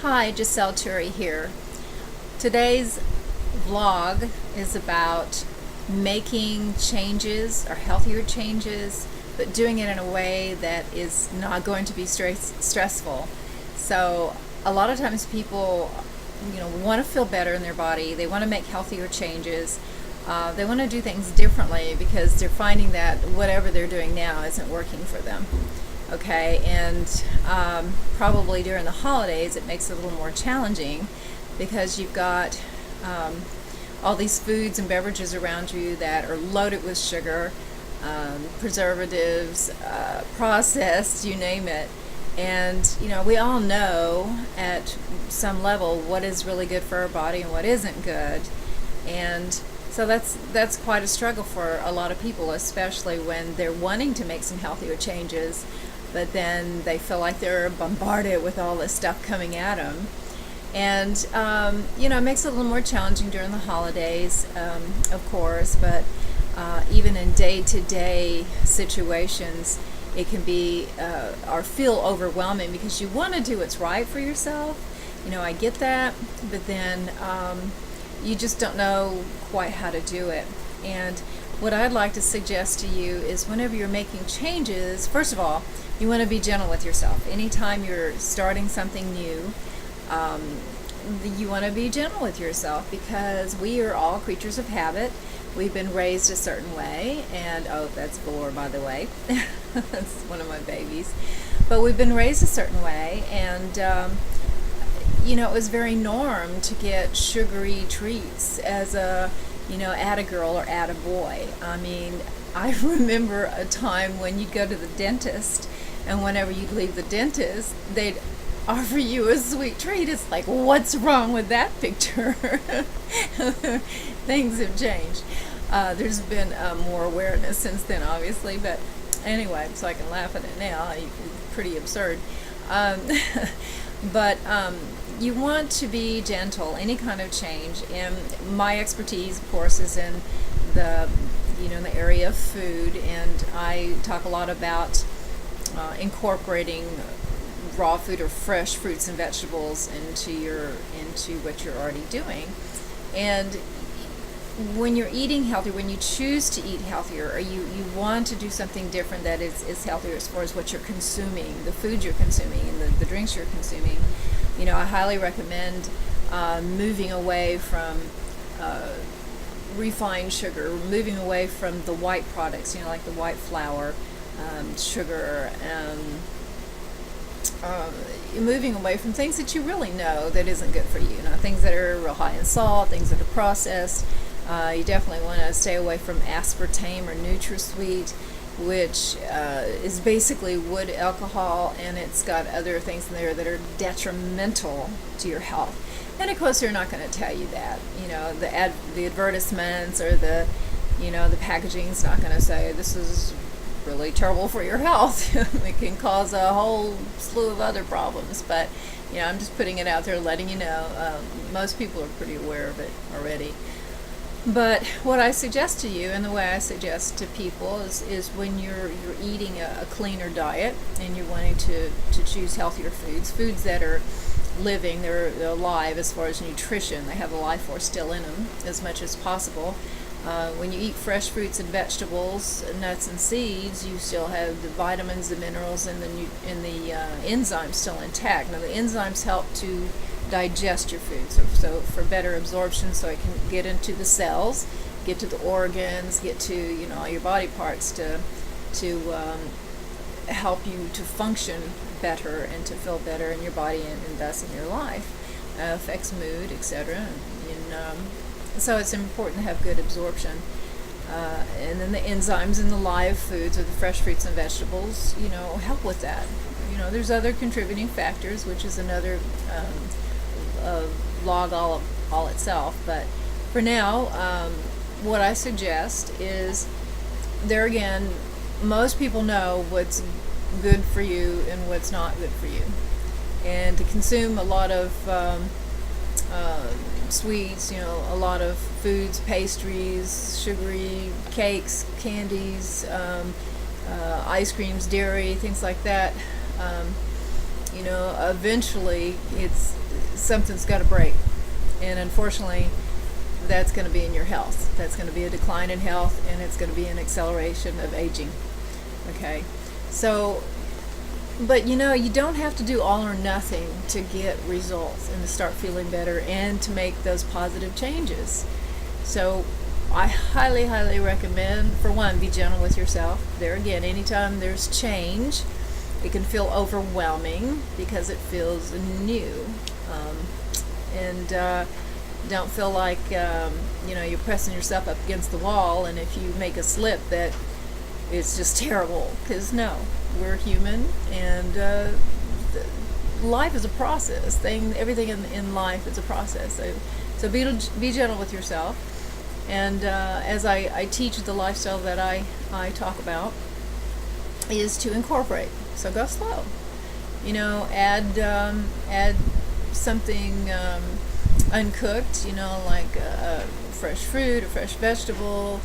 Hi, Giselle Turi here. Today's vlog is about making changes or healthier changes, but doing it in a way that is not going to be stressful. So a lot of times people, want to feel better in their body. They want to make healthier changes. They want to do things differently because they're finding that whatever they're doing now isn't working for them. Okay, and probably during the holidays it makes it a little more challenging because you've got all these foods and beverages around you that are loaded with sugar, preservatives, processed, you name it. And we all know at some level what is really good for our body and what isn't good. And so that's quite a struggle for a lot of people, especially when they're wanting to make some healthier changes, but then they feel like they're bombarded with all this stuff coming at them. And, it makes it a little more challenging during the holidays, of course, but even in day-to-day situations, it can be or feel overwhelming because you want to do what's right for yourself. I get that, but then you just don't know quite how to do it. And what I'd like to suggest to you is whenever you're making changes, first of all, you want to be gentle with yourself. Anytime you're starting something new, you want to be gentle with yourself because we are all creatures of habit. We've been raised a certain way, and that's Valor, by the way. That's one of my babies. But we've been raised a certain way, and it was very norm to get sugary treats as a at a girl or at a boy. I mean, I remember a time when you'd go to the dentist, and whenever you'd leave the dentist, they'd offer you a sweet treat. It's like, what's wrong with that picture? Things have changed. There's been more awareness since then, obviously, but anyway, so I can laugh at it now. It's pretty absurd. But you want to be gentle, any kind of change. And my expertise, of course, is in the in the area of food, and I talk a lot about incorporating raw food or fresh fruits and vegetables into what you're already doing. And when you're eating healthier, when you choose to eat healthier, or you want to do something different that is healthier as far as what you're consuming, the food you're consuming, and the drinks you're consuming, I highly recommend moving away from refined sugar, moving away from the white products, like the white flour, sugar, moving away from things that you really know that isn't good for you. Things that are real high in salt, things that are processed. You definitely want to stay away from aspartame or NutraSweet, which is basically wood alcohol, and it's got other things in there that are detrimental to your health. And of course, they're not going to tell you that. The advertisements or the packaging is not going to say this is really terrible for your health. It can cause a whole slew of other problems, but I'm just putting it out there, letting you know. Most people are pretty aware of it already. But what I suggest to you, and the way I suggest to people, is when you're eating a cleaner diet and you're wanting to choose healthier foods that are living, they're alive as far as nutrition, they have the life force still in them as much as possible. When you eat fresh fruits and vegetables, nuts and seeds, you still have the vitamins, the minerals, and the enzymes still intact. Now, the enzymes help to digest your food, so for better absorption, so it can get into the cells, get to the organs, get to all your body parts to help you to function better and to feel better in your body and thus in your life. Affects mood, etc. So it's important to have good absorption. And then the enzymes in the live foods or the fresh fruits and vegetables, help with that. There's other contributing factors, which is another log all itself. But for now, what I suggest is, there again, most people know what's good for you and what's not good for you. And to consume a lot of sweets, a lot of foods, pastries, sugary cakes, candies, ice creams, dairy, things like that, eventually something's got to break. And unfortunately, that's going to be in your health. That's going to be a decline in health, and it's going to be an acceleration of aging. Okay? So, but you don't have to do all or nothing to get results and to start feeling better and to make those positive changes. So, I highly, highly recommend, for one, be gentle with yourself. There again, anytime there's change, it can feel overwhelming because it feels new. And don't feel like you're pressing yourself up against the wall, and if you make a slip that it's just terrible. Because no, we're human, and life is a process. Everything in life is a process. So be gentle with yourself. And as I teach the lifestyle that I talk about is to incorporate. So go slow. Add something uncooked, like fresh fruit or fresh vegetable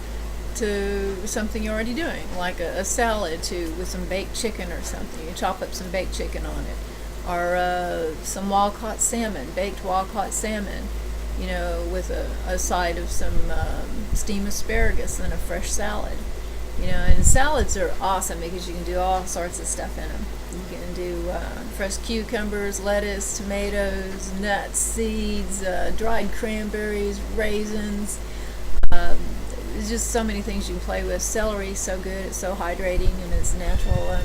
to something you're already doing, like a salad with some baked chicken or something. You chop up some baked chicken on it, or some wild-caught salmon, baked wild-caught salmon, with a side of some steamed asparagus and a fresh salad. And salads are awesome because you can do all sorts of stuff in them. You can do fresh cucumbers, lettuce, tomatoes, nuts, seeds, dried cranberries, raisins. There's just so many things you can play with. Celery is so good. It's so hydrating, and it's natural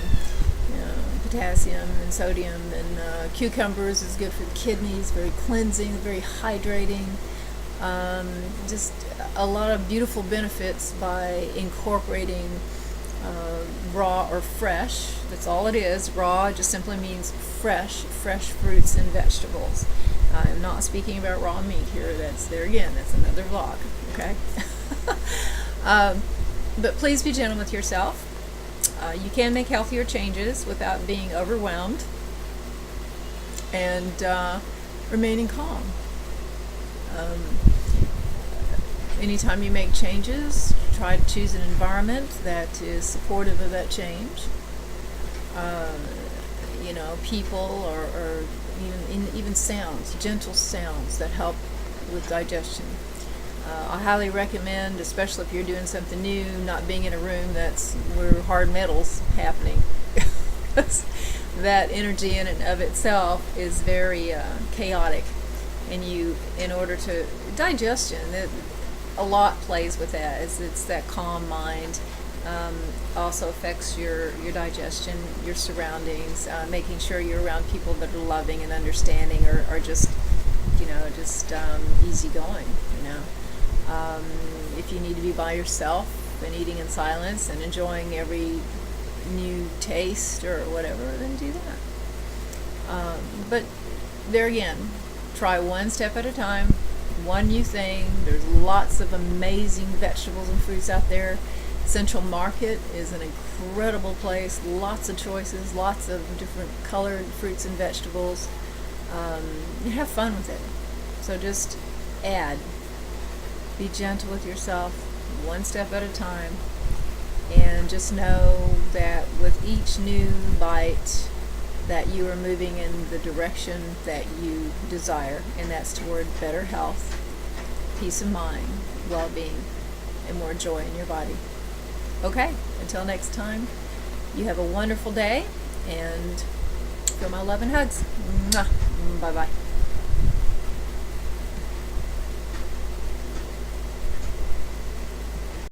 potassium and sodium. And cucumbers is good for the kidneys, very cleansing, very hydrating. Just a lot of beautiful benefits by incorporating raw or fresh. That's all it is. Raw just simply means fresh fruits and vegetables. I'm not speaking about raw meat here. That's another vlog. Okay. But please be gentle with yourself. You can make healthier changes without being overwhelmed, and remaining calm. Anytime you make changes, try to choose an environment that is supportive of that change. People or even sounds, gentle sounds that help with digestion. I highly recommend, especially if you're doing something new, not being in a room where hard metal's happening. That energy in and of itself is very chaotic, and in order to digestion, a lot plays with that. It's that calm mind. Also affects your digestion, your surroundings, making sure you're around people that are loving and understanding, or just easygoing. If you need to be by yourself and eating in silence and enjoying every new taste or whatever, then do that. But there again, try one step at a time, one new thing. There's lots of amazing vegetables and fruits out there. Central Market is an incredible place. Lots of choices, lots of different colored fruits and vegetables. You have fun with it. So just add. Be gentle with yourself, one step at a time. And just know that with each new bite, that you are moving in the direction that you desire, and that's toward better health, peace of mind, well-being, and more joy in your body. Okay, until next time, you have a wonderful day, and feel my love and hugs. Mwah. Bye-bye.